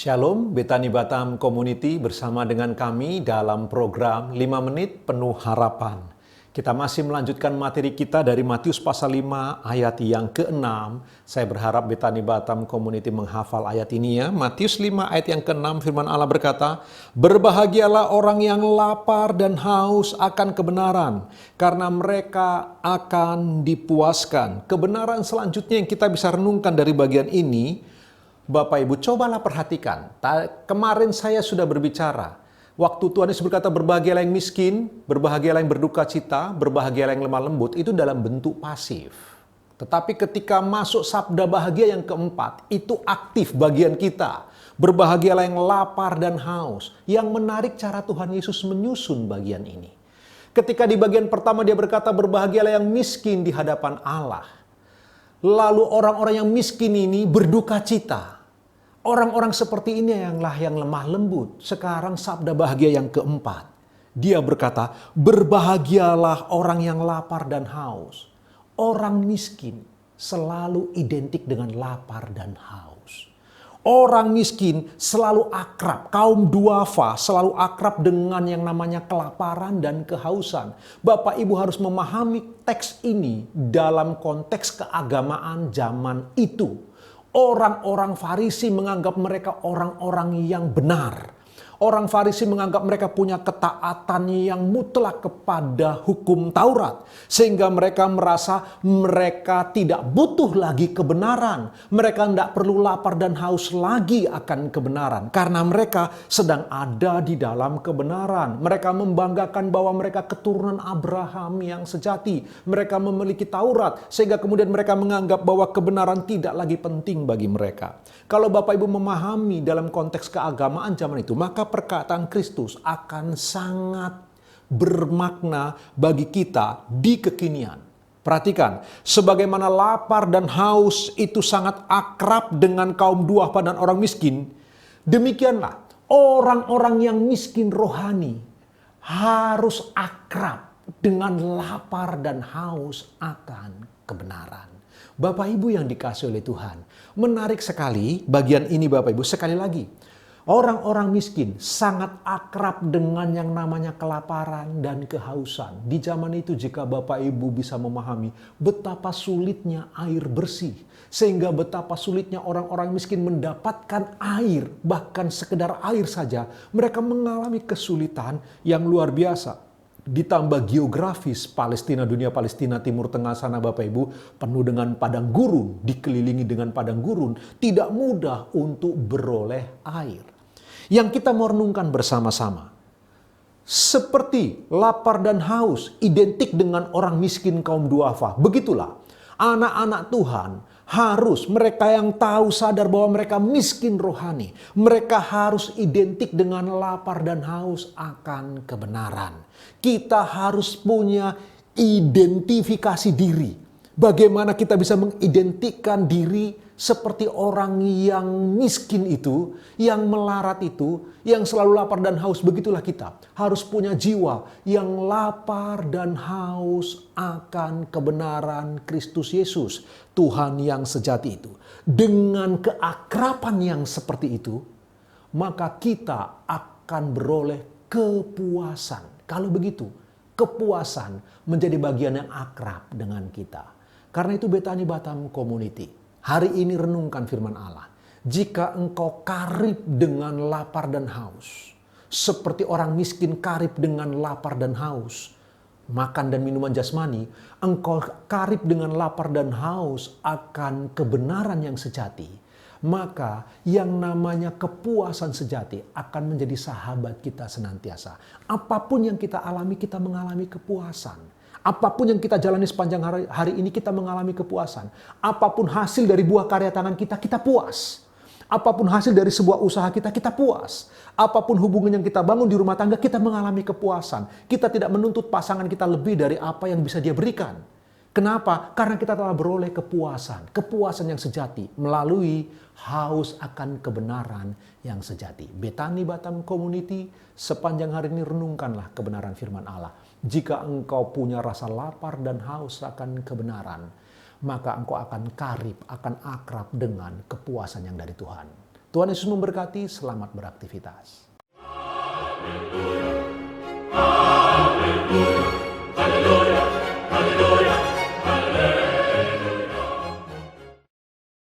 Shalom, Betani Batam Community bersama dengan kami dalam program 5 Menit Penuh Harapan. Kita masih melanjutkan materi kita dari Matius pasal 5 ayat yang ke-6. Saya berharap Betani Batam Community menghafal ayat ini ya. Matius 5 ayat yang ke-6 firman Allah berkata, "Berbahagialah orang yang lapar dan haus akan kebenaran, karena mereka akan dipuaskan." Kebenaran selanjutnya yang kita bisa renungkan dari bagian ini, Bapak Ibu, cobalah perhatikan. Kemarin saya sudah berbicara. Waktu Tuhan Yesus berkata berbahagialah yang miskin, berbahagialah yang berduka cita, berbahagialah yang lemah lembut, itu dalam bentuk pasif. Tetapi ketika masuk sabda bahagia yang keempat, itu aktif bagian kita. Berbahagialah yang lapar dan haus. Yang menarik cara Tuhan Yesus menyusun bagian ini. Ketika di bagian pertama dia berkata berbahagialah yang miskin di hadapan Allah. Lalu orang-orang yang miskin ini berduka cita. Orang-orang seperti ini yang lemah lembut. Sekarang sabda bahagia yang keempat. Dia berkata, berbahagialah orang yang lapar dan haus. Orang miskin selalu identik dengan lapar dan haus. Orang miskin selalu akrab, kaum duafa selalu akrab dengan yang namanya kelaparan dan kehausan. Bapak Ibu harus memahami teks ini dalam konteks keagamaan zaman itu. Orang-orang Farisi menganggap mereka orang-orang yang benar. Orang Farisi menganggap mereka punya ketaatan yang mutlak kepada hukum Taurat. Sehingga mereka merasa mereka tidak butuh lagi kebenaran. Mereka tidak perlu lapar dan haus lagi akan kebenaran. Karena mereka sedang ada di dalam kebenaran. Mereka membanggakan bahwa mereka keturunan Abraham yang sejati. Mereka memiliki Taurat. Sehingga kemudian mereka menganggap bahwa kebenaran tidak lagi penting bagi mereka. Kalau Bapak Ibu memahami dalam konteks keagamaan zaman itu, maka perkataan Kristus akan sangat bermakna bagi kita di kekinian. Perhatikan, sebagaimana lapar dan haus itu sangat akrab dengan kaum duafa dan orang miskin, demikianlah orang-orang yang miskin rohani harus akrab dengan lapar dan haus akan kebenaran. Bapak Ibu yang dikasihi oleh Tuhan, menarik sekali bagian ini Bapak Ibu. Sekali lagi, orang-orang miskin sangat akrab dengan yang namanya kelaparan dan kehausan. Di zaman itu jika Bapak Ibu bisa memahami betapa sulitnya air bersih. Sehingga betapa sulitnya orang-orang miskin mendapatkan air. Bahkan sekedar air saja mereka mengalami kesulitan yang luar biasa. Ditambah geografis Palestina, dunia Palestina Timur Tengah sana Bapak Ibu penuh dengan padang gurun, dikelilingi dengan padang gurun, tidak mudah untuk beroleh air. Yang kita mau renungkan bersama-sama, seperti lapar dan haus identik dengan orang miskin kaum duafa, begitulah anak-anak Tuhan harus, mereka yang tahu sadar bahwa mereka miskin rohani, mereka harus identik dengan lapar dan haus akan kebenaran. Kita harus punya identifikasi diri. Bagaimana kita bisa mengidentikan diri seperti orang yang miskin itu, yang melarat itu, yang selalu lapar dan haus. Begitulah kita. Harus punya jiwa yang lapar dan haus akan kebenaran Kristus Yesus, Tuhan yang sejati itu. Dengan keakraban yang seperti itu, maka kita akan beroleh kepuasan. Kalau begitu, kepuasan menjadi bagian yang akrab dengan kita. Karena itu Betani Batam Community, hari ini renungkan firman Allah. Jika engkau karib dengan lapar dan haus, seperti orang miskin karib dengan lapar dan haus, makan dan minuman jasmani, engkau karib dengan lapar dan haus akan kebenaran yang sejati. Maka yang namanya kepuasan sejati akan menjadi sahabat kita senantiasa. Apapun yang kita alami, kita mengalami kepuasan. Apapun yang kita jalani sepanjang hari ini, kita mengalami kepuasan. Apapun hasil dari buah karya tangan kita, kita puas. Apapun hasil dari sebuah usaha kita, kita puas. Apapun hubungan yang kita bangun di rumah tangga, kita mengalami kepuasan. Kita tidak menuntut pasangan kita lebih dari apa yang bisa dia berikan. Kenapa? Karena kita telah beroleh kepuasan. Kepuasan yang sejati melalui haus akan kebenaran yang sejati. Betani Batam Community, sepanjang hari ini renungkanlah kebenaran firman Allah. Jika engkau punya rasa lapar dan haus akan kebenaran, maka engkau akan karib, akan akrab dengan kepuasan yang dari Tuhan. Tuhan Yesus memberkati, selamat beraktivitas.